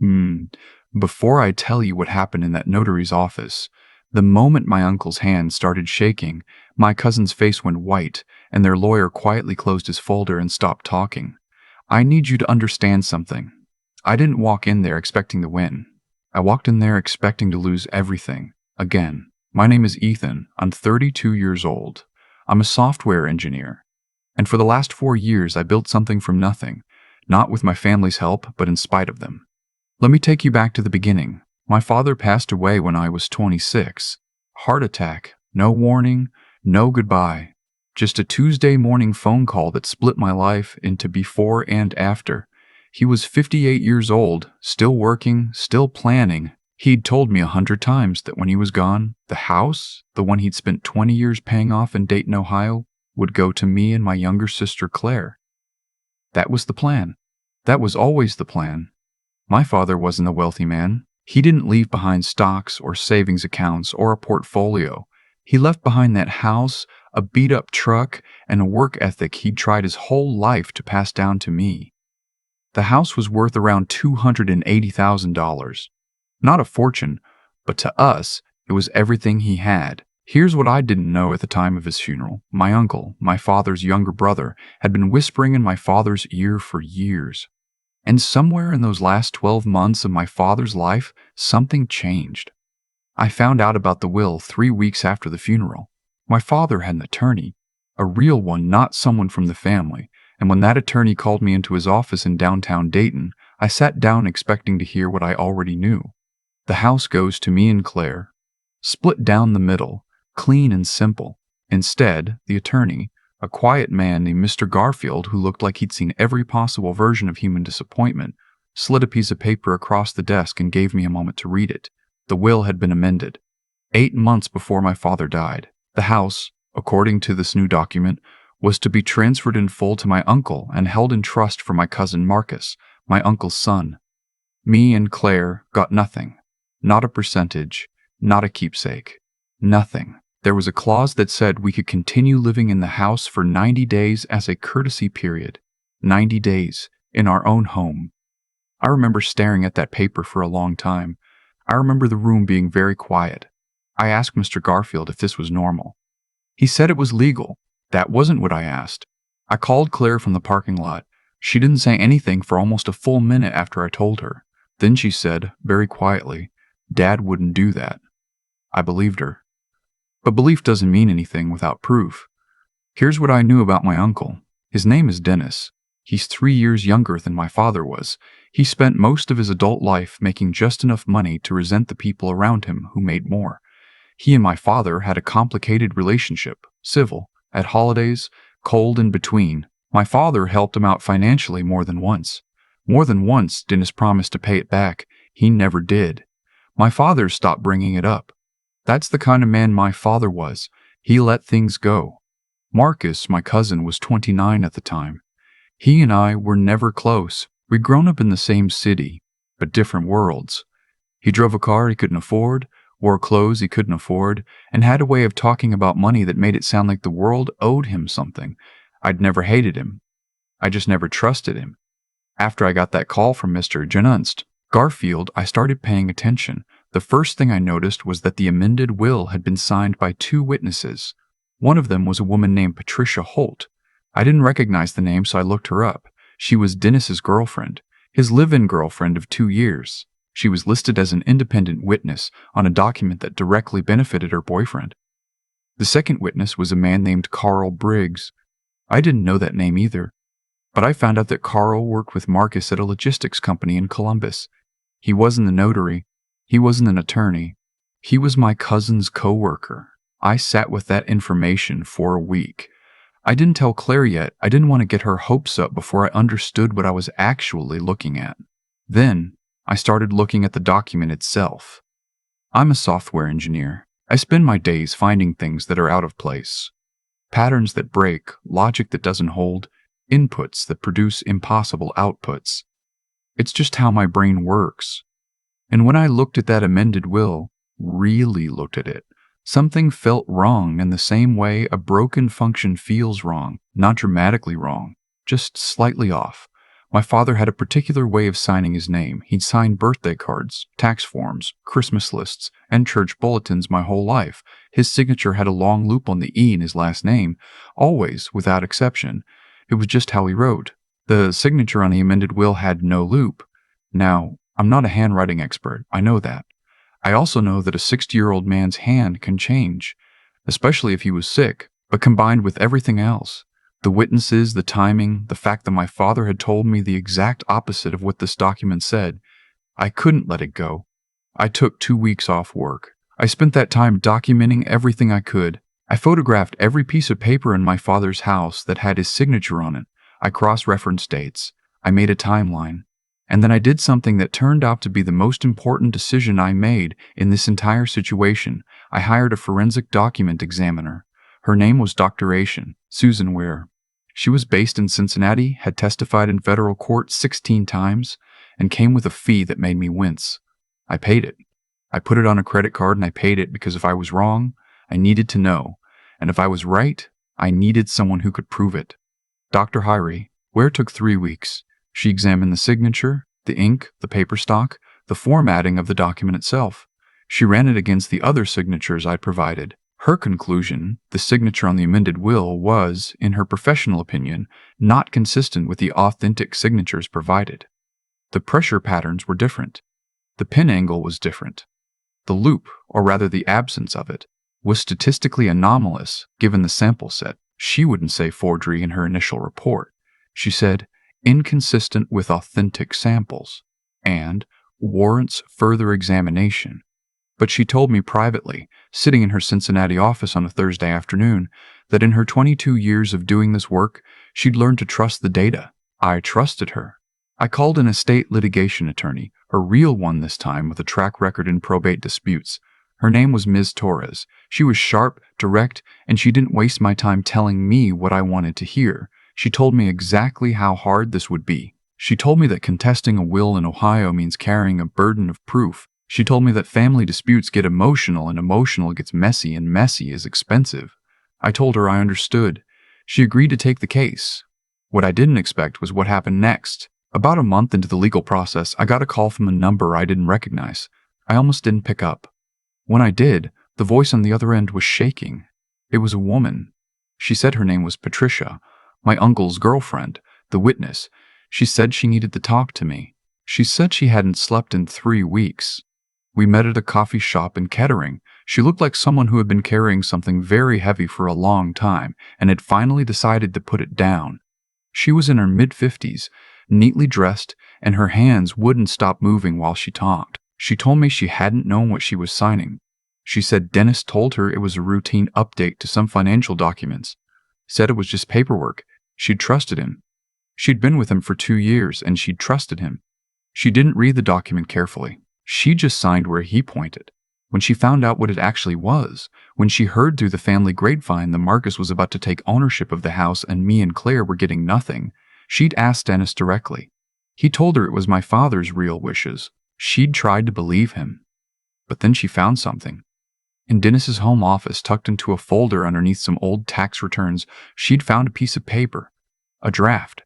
Hmm. Before I tell you what happened in that notary's office, the moment my uncle's hand started shaking, my cousin's face went white, and their lawyer quietly closed his folder and stopped talking. I need you to understand something. I didn't walk in there expecting to win. I walked in there expecting to lose everything. Again, my name is Ethan. I'm 32 years old. I'm a software engineer. And for the last 4 years, I built something from nothing, not with my family's help, but in spite of them. Let me take you back to the beginning. My father passed away when I was 26. Heart attack, no warning, no goodbye. Just a Tuesday morning phone call that split my life into before and after. He was 58 years old, still working, still planning. He'd told me 100 times that when he was gone, the house, the one he'd spent 20 years paying off in Dayton, Ohio, would go to me and my younger sister Claire. That was the plan. That was always the plan. My father wasn't a wealthy man. He didn't leave behind stocks or savings accounts or a portfolio. He left behind that house, a beat-up truck, and a work ethic he'd tried his whole life to pass down to me. The house was worth around $280,000. Not a fortune, but to us, it was everything he had. Here's what I didn't know at the time of his funeral. My uncle, my father's younger brother, had been whispering in my father's ear for years. And somewhere in those last 12 months of my father's life, something changed. I found out about the will 3 weeks after the funeral. My father had an attorney, a real one, not someone from the family, and when that attorney called me into his office in downtown Dayton, I sat down expecting to hear what I already knew. The house goes to me and Claire, split down the middle, clean and simple. Instead, the attorney, a quiet man named Mr. Garfield who looked like he'd seen every possible version of human disappointment, slid a piece of paper across the desk and gave me a moment to read it. The will had been amended. 8 months before my father died. The house, according to this new document, was to be transferred in full to my uncle and held in trust for my cousin Marcus, my uncle's son. Me and Claire got nothing. Not a percentage, not a keepsake. Nothing. There was a clause that said we could continue living in the house for 90 days as a courtesy period. 90 days, in our own home. I remember staring at that paper for a long time. I remember the room being very quiet. I asked Mr. Garfield if this was normal. He said it was legal. That wasn't what I asked. I called Claire from the parking lot. She didn't say anything for almost a full minute after I told her. Then she said, very quietly, "Dad wouldn't do that." I believed her. But belief doesn't mean anything without proof. Here's what I knew about my uncle. His name is Dennis. He's 3 years younger than my father was. He spent most of his adult life making just enough money to resent the people around him who made more. He and my father had a complicated relationship, civil, at holidays, cold in between. My father helped him out financially more than once. More than once, Dennis promised to pay it back. He never did. My father stopped bringing it up. That's the kind of man my father was. He let things go. Marcus, my cousin, was 29 at the time. He and I were never close. We'd grown up in the same city, but different worlds. He drove a car he couldn't afford, wore clothes he couldn't afford, and had a way of talking about money that made it sound like the world owed him something. I'd never hated him. I just never trusted him. After I got that call from Mr. Janunst Garfield, I started paying attention. The first thing I noticed was that the amended will had been signed by 2 witnesses. One of them was a woman named Patricia Holt. I didn't recognize the name, so I looked her up. She was Dennis's girlfriend, his live-in girlfriend of 2 years. She was listed as an independent witness on a document that directly benefited her boyfriend. The second witness was a man named Carl Briggs. I didn't know that name either, but I found out that Carl worked with Marcus at a logistics company in Columbus. He wasn't a notary. He wasn't an attorney. He was my cousin's co-worker. I sat with that information for a week. I didn't tell Claire yet. I didn't want to get her hopes up before I understood what I was actually looking at. Then, I started looking at the document itself. I'm a software engineer. I spend my days finding things that are out of place. Patterns that break, logic that doesn't hold, inputs that produce impossible outputs. It's just how my brain works. And when I looked at that amended will, really looked at it, something felt wrong in the same way a broken function feels wrong, not dramatically wrong, just slightly off. My father had a particular way of signing his name. He'd signed birthday cards, tax forms, Christmas lists, and church bulletins my whole life. His signature had a long loop on the E in his last name, always, without exception. It was just how he wrote. The signature on the amended will had no loop. Now, I'm not a handwriting expert, I know that. I also know that a 60-year-old man's hand can change, especially if he was sick, but combined with everything else, the witnesses, the timing, the fact that my father had told me the exact opposite of what this document said, I couldn't let it go. I took 2 weeks off work. I spent that time documenting everything I could. I photographed every piece of paper in my father's house that had his signature on it. I cross-referenced dates. I made a timeline. And then I did something that turned out to be the most important decision I made in this entire situation. I hired a forensic document examiner. Her name was Dr. Asian, Susan Ware. She was based in Cincinnati, had testified in federal court 16 times, and came with a fee that made me wince. I paid it. I put it on a credit card and I paid it because if I was wrong, I needed to know. And if I was right, I needed someone who could prove it. Dr. Hyrie, Ware took 3 weeks. She examined the signature, the ink, the paper stock, the formatting of the document itself. She ran it against the other signatures I'd provided. Her conclusion, the signature on the amended will, was, in her professional opinion, not consistent with the authentic signatures provided. The pressure patterns were different. The pen angle was different. The loop, or rather the absence of it, was statistically anomalous given the sample set. She wouldn't say forgery in her initial report. She said, inconsistent with authentic samples, and warrants further examination. But she told me privately, sitting in her Cincinnati office on a Thursday afternoon, that in her 22 years of doing this work, she'd learned to trust the data. I trusted her. I called an estate litigation attorney, a real one this time with a track record in probate disputes. Her name was Ms. Torres. She was sharp, direct, and she didn't waste my time telling me what I wanted to hear. She told me exactly how hard this would be. She told me that contesting a will in Ohio means carrying a burden of proof. She told me that family disputes get emotional and emotional gets messy and messy is expensive. I told her I understood. She agreed to take the case. What I didn't expect was what happened next. About a month into the legal process, I got a call from a number I didn't recognize. I almost didn't pick up. When I did, the voice on the other end was shaking. It was a woman. She said her name was Patricia, my uncle's girlfriend, the witness. She said she needed to talk to me. She said she hadn't slept in 3 weeks. We met at a coffee shop in Kettering. She looked like someone who had been carrying something very heavy for a long time and had finally decided to put it down. She was in her mid-50s, neatly dressed, and her hands wouldn't stop moving while she talked. She told me she hadn't known what she was signing. She said Dennis told her it was a routine update to some financial documents. Said it was just paperwork. She'd trusted him. She'd been with him for 2 years, and she'd trusted him. She didn't read the document carefully. She just signed where he pointed. When she found out what it actually was, when she heard through the family grapevine that Marcus was about to take ownership of the house and me and Claire were getting nothing, she'd asked Dennis directly. He told her it was my father's real wishes. She'd tried to believe him. But then she found something. In Dennis's home office, tucked into a folder underneath some old tax returns, she'd found a piece of paper, a draft,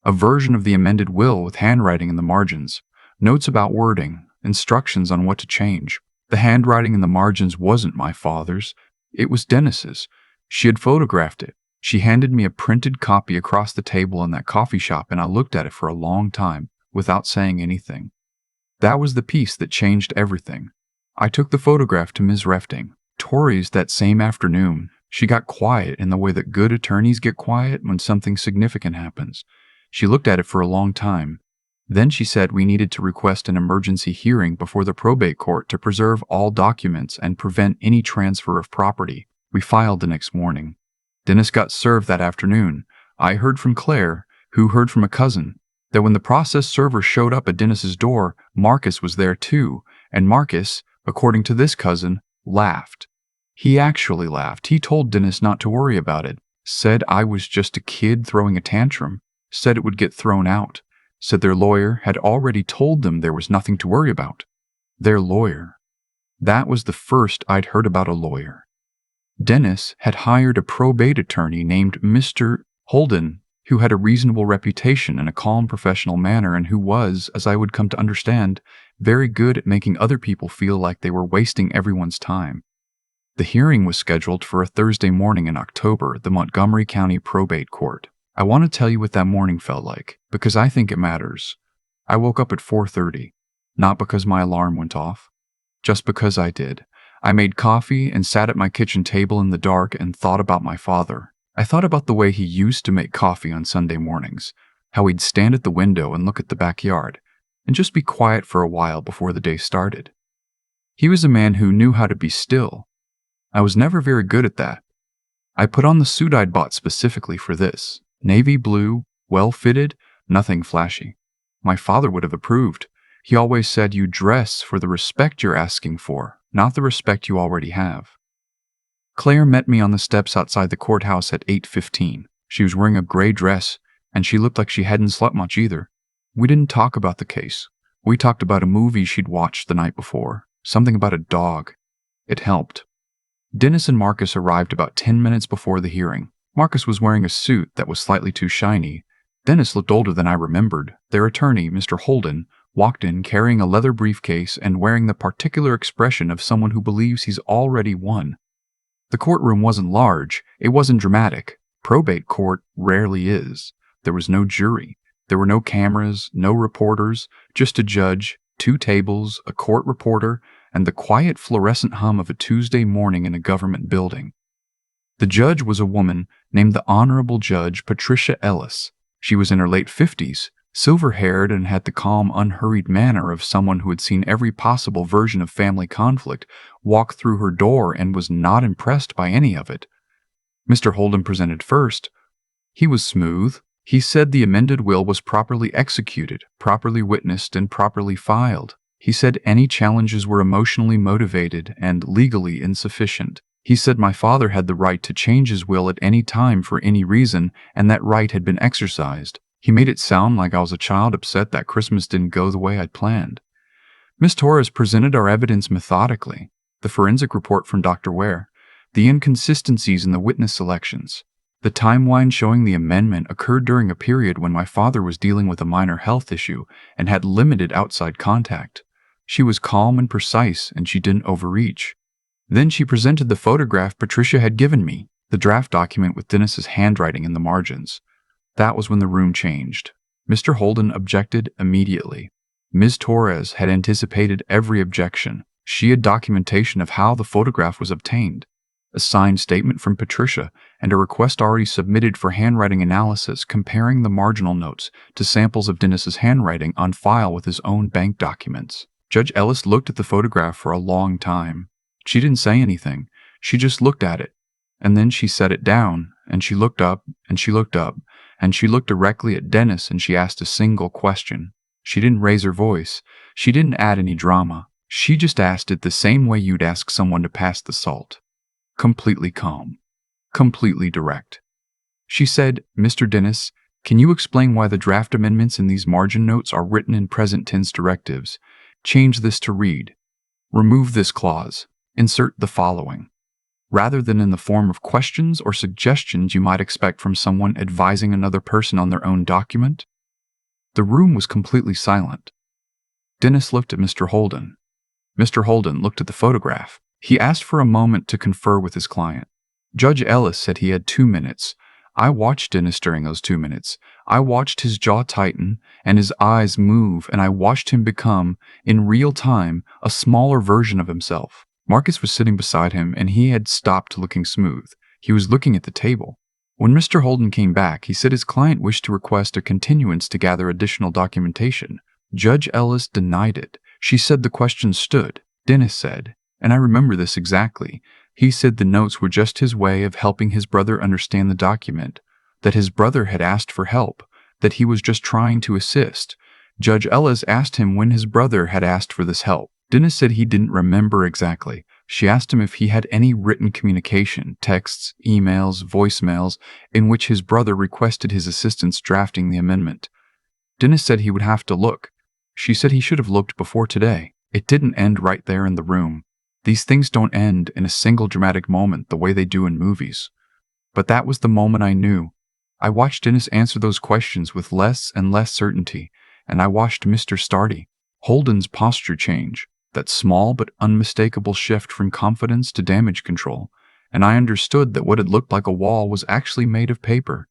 a version of the amended will with handwriting in the margins, notes about wording, instructions on what to change. The handwriting in the margins wasn't my father's. It was Dennis's. She had photographed it. She handed me a printed copy across the table in that coffee shop, and I looked at it for a long time without saying anything. That was the piece that changed everything. I took the photograph to Ms. Refting. Torrey's that same afternoon. She got quiet in the way that good attorneys get quiet when something significant happens. She looked at it for a long time. Then she said we needed to request an emergency hearing before the probate court to preserve all documents and prevent any transfer of property. We filed the next morning. Dennis got served that afternoon. I heard from Claire, who heard from a cousin, that when the process server showed up at Dennis's door, Marcus was there too, and Marcus, according to this cousin, laughed. He actually laughed. He told Dennis not to worry about it, said I was just a kid throwing a tantrum, said it would get thrown out, said their lawyer had already told them there was nothing to worry about. Their lawyer. That was the first I'd heard about a lawyer. Dennis had hired a probate attorney named Mr. Holden, who had a reasonable reputation in a calm professional manner and who was, as I would come to understand, very good at making other people feel like they were wasting everyone's time. The hearing was scheduled for a Thursday morning in October at the Montgomery County Probate Court. I want to tell you what that morning felt like, because I think it matters. I woke up at 4:30, not because my alarm went off, just because I did. I made coffee and sat at my kitchen table in the dark and thought about my father. I thought about the way he used to make coffee on Sunday mornings, how he'd stand at the window and look at the backyard, and just be quiet for a while before the day started. He was a man who knew how to be still. I was never very good at that. I put on the suit I'd bought specifically for this. Navy blue, well-fitted, nothing flashy. My father would have approved. He always said you dress for the respect you're asking for, not the respect you already have. Claire met me on the steps outside the courthouse at 8:15. She was wearing a gray dress, and she looked like she hadn't slept much either. We didn't talk about the case. We talked about a movie she'd watched the night before, something about a dog. It helped. Dennis and Marcus arrived about 10 minutes before the hearing. Marcus was wearing a suit that was slightly too shiny. Dennis looked older than I remembered. Their attorney, Mr. Holden, walked in carrying a leather briefcase and wearing the particular expression of someone who believes he's already won. The courtroom wasn't large. It wasn't dramatic. Probate court rarely is. There was no jury. There were no cameras, no reporters, just a judge, 2 tables, a court reporter, and the quiet fluorescent hum of a Tuesday morning in a government building. The judge was a woman named the Honorable Judge Patricia Ellis. She was in her late 50s, silver-haired, and had the calm, unhurried manner of someone who had seen every possible version of family conflict walk through her door and was not impressed by any of it. Mr. Holden presented first. He was smooth. He said the amended will was properly executed, properly witnessed, and properly filed. He said any challenges were emotionally motivated and legally insufficient. He said my father had the right to change his will at any time for any reason, and that right had been exercised. He made it sound like I was a child upset that Christmas didn't go the way I'd planned. Miss Torres presented our evidence methodically, the forensic report from Dr. Ware, the inconsistencies in the witness selections. The timeline showing the amendment occurred during a period when my father was dealing with a minor health issue and had limited outside contact. She was calm and precise, and she didn't overreach. Then she presented the photograph Patricia had given me, the draft document with Dennis's handwriting in the margins. That was when the room changed. Mr. Holden objected immediately. Ms. Torres had anticipated every objection. She had documentation of how the photograph was obtained, a signed statement from Patricia, and a request already submitted for handwriting analysis comparing the marginal notes to samples of Dennis's handwriting on file with his own bank documents. Judge Ellis looked at the photograph for a long time. She didn't say anything. She just looked at it. And then she set it down, and she looked up, and she looked up, and she looked directly at Dennis, and she asked a single question. She didn't raise her voice. She didn't add any drama. She just asked it the same way you'd ask someone to pass the salt. Completely calm. Completely direct. She said, "Mr. Dennis, can you explain why the draft amendments in these margin notes are written in present tense directives? Change this to read. Remove this clause. Insert the following." Rather than in the form of questions or suggestions you might expect from someone advising another person on their own document. The room was completely silent. Dennis looked at Mr. Holden. Mr. Holden looked at the photograph. He asked for a moment to confer with his client. Judge Ellis said he had 2 minutes. I watched Dennis during those 2 minutes. I watched his jaw tighten and his eyes move, and I watched him become, in real time, a smaller version of himself. Marcus was sitting beside him, and he had stopped looking smooth. He was looking at the table. When Mr. Holden came back, he said his client wished to request a continuance to gather additional documentation. Judge Ellis denied it. She said the question stood. Dennis said, and I remember this exactly, he said the notes were just his way of helping his brother understand the document, that his brother had asked for help, that he was just trying to assist. Judge Ellis asked him when his brother had asked for this help. Dennis said he didn't remember exactly. She asked him if he had any written communication, texts, emails, voicemails, in which his brother requested his assistance drafting the amendment. Dennis said he would have to look. She said he should have looked before today. It didn't end right there in the room. These things don't end in a single dramatic moment the way they do in movies. But that was the moment I knew. I watched Dennis answer those questions with less and less certainty, and I watched Mr. Holden's posture change, that small but unmistakable shift from confidence to damage control, and I understood that what had looked like a wall was actually made of paper.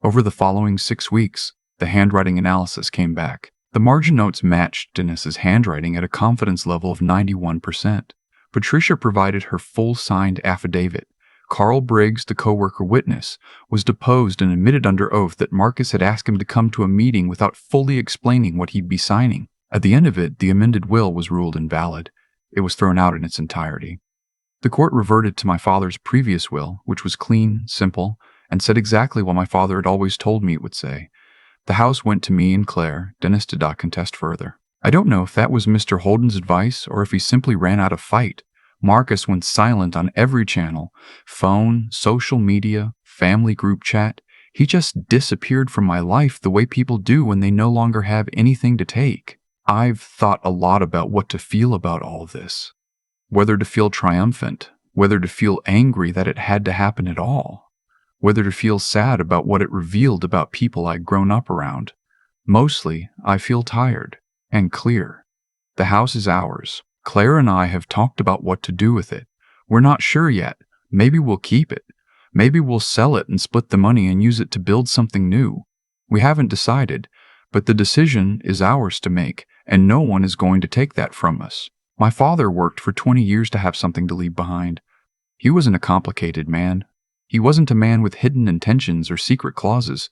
Over the following 6 weeks, the handwriting analysis came back. The margin notes matched Dennis's handwriting at a confidence level of 91%. Patricia provided her full signed affidavit. Carl Briggs, the co-worker witness, was deposed and admitted under oath that Marcus had asked him to come to a meeting without fully explaining what he'd be signing. At the end of it, the amended will was ruled invalid. It was thrown out in its entirety. The court reverted to my father's previous will, which was clean, simple, and said exactly what my father had always told me it would say. The house went to me and Claire. Dennis did not contest further. I don't know if that was Mr. Holden's advice or if he simply ran out of fight. Marcus went silent on every channel, phone, social media, family group chat. He just disappeared from my life the way people do when they no longer have anything to take. I've thought a lot about what to feel about all of this. Whether to feel triumphant, whether to feel angry that it had to happen at all, whether to feel sad about what it revealed about people I'd grown up around. Mostly, I feel tired and clear. The house is ours. Claire and I have talked about what to do with it. We're not sure yet. Maybe we'll keep it. Maybe we'll sell it and split the money and use it to build something new. We haven't decided, but the decision is ours to make, and no one is going to take that from us. My father worked for 20 years to have something to leave behind. He wasn't a complicated man. He wasn't a man with hidden intentions or secret clauses.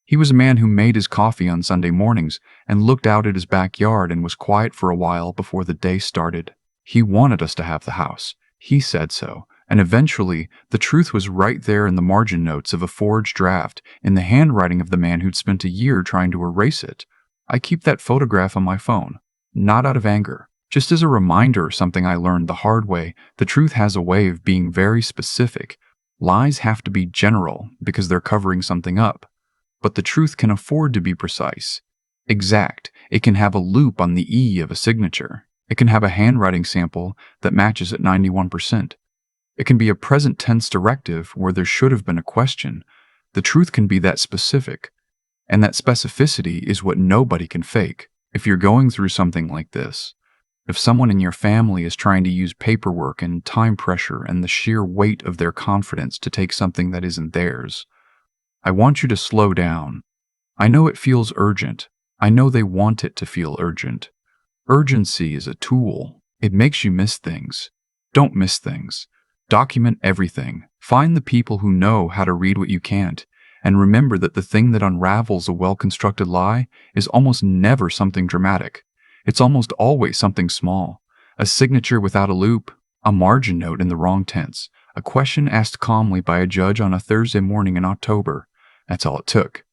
He was a man who made his coffee on Sunday mornings and looked out at his backyard and was quiet for a while before the day started. He wanted us to have the house. He said so, and eventually the truth was right there in the margin notes of a forged draft in the handwriting of the man who'd spent a year trying to erase it. I keep that photograph on my phone, not out of anger, just as a reminder of something I learned the hard way. The truth has a way of being very specific. Lies have to be general because they're covering something up. But the truth can afford to be precise, exact. It can have a loop on the E of a signature. It can have a handwriting sample that matches at 91%. It can be a present tense directive where there should have been a question. The truth can be that specific. And that specificity is what nobody can fake. If you're going through something like this, if someone in your family is trying to use paperwork and time pressure and the sheer weight of their confidence to take something that isn't theirs, I want you to slow down. I know it feels urgent. I know they want it to feel urgent. Urgency is a tool. It makes you miss things. Don't miss things. Document everything. Find the people who know how to read what you can't. And remember that the thing that unravels a well-constructed lie is almost never something dramatic. It's almost always something small. A signature without a loop, a margin note in the wrong tense, a question asked calmly by a judge on a Thursday morning in October. That's all it took.